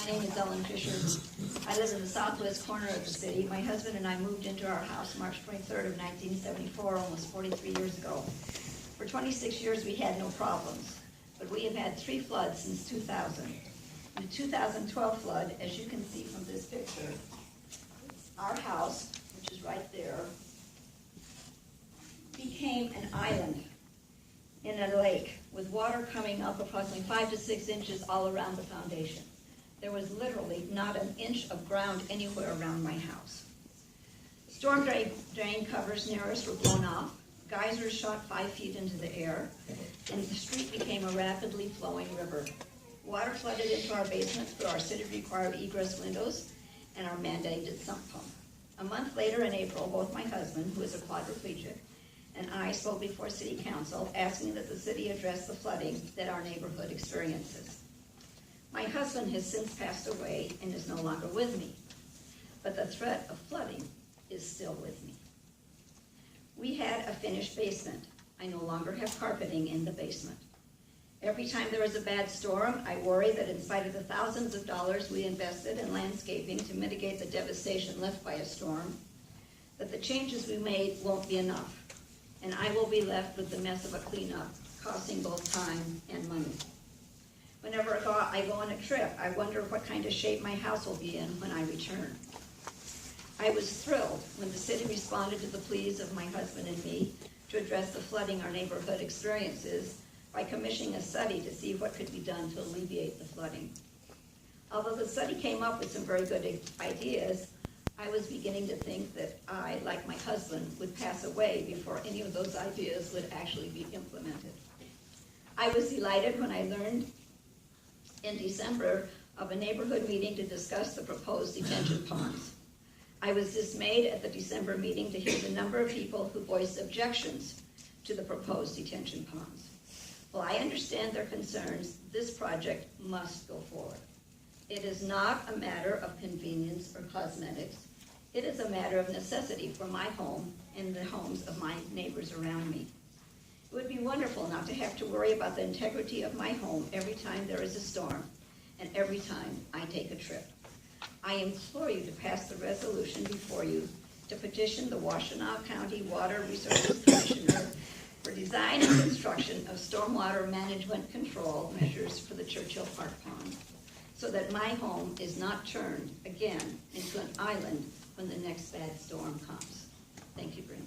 name is Ellen Fisher. I live in the southwest corner of the city. My husband and I moved into our house March 23rd of 1974, almost 43 years ago. For 26 years, we had no problems, but we have had 3 floods since 2000. In the 2012 flood, as you can see from this picture, our house, which is right there, became an island in a lake with water coming up approximately 5 to 6 inches all around the foundation. There was literally not an inch of ground anywhere around my house. Storm drain covers near us were blown off. Geysers shot 5 feet into the air, and the street became a rapidly flowing river. Water flooded into our basement through our city-required egress windows and our mandated sump pump. A month later in April, both my husband, who is a quadriplegic, and I spoke before City Council asking that the city address the flooding that our neighborhood experiences. My husband has since passed away and is no longer with me, but the threat of flooding is still with me. We had a finished basement. I no longer have carpeting in the basement. Every time there is a bad storm, I worry that in spite of the thousands of dollars we invested in landscaping to mitigate the devastation left by a storm, that the changes we made won't be enough, and I will be left with the mess of a cleanup, costing both time and money. Whenever I go on a trip, I wonder what kind of shape my house will be in when I return. I was thrilled when the city responded to the pleas of my husband and me to address the flooding our neighborhood experiences by commissioning a study to see what could be done to alleviate the flooding. Although the study came up with some very good ideas, I was beginning to think that I, like my husband, would pass away before any of those ideas would actually be implemented. I was delighted when I learned in December of a neighborhood meeting to discuss the proposed detention ponds. I was dismayed at the December meeting to hear the number of people who voiced objections to the proposed detention ponds. While I understand their concerns, this project must go forward. It is not a matter of convenience or cosmetics. It is a matter of necessity for my home and the homes of my neighbors around me. It would be wonderful not to have to worry about the integrity of my home every time there is a storm and every time I take a trip. I implore you to pass the resolution before you to petition the Washtenaw County Water Resources Commissioner for design and construction of stormwater management control measures for the Churchill Park Pond, so that my home is not turned again into an island when the next bad storm comes. Thank you, Brent.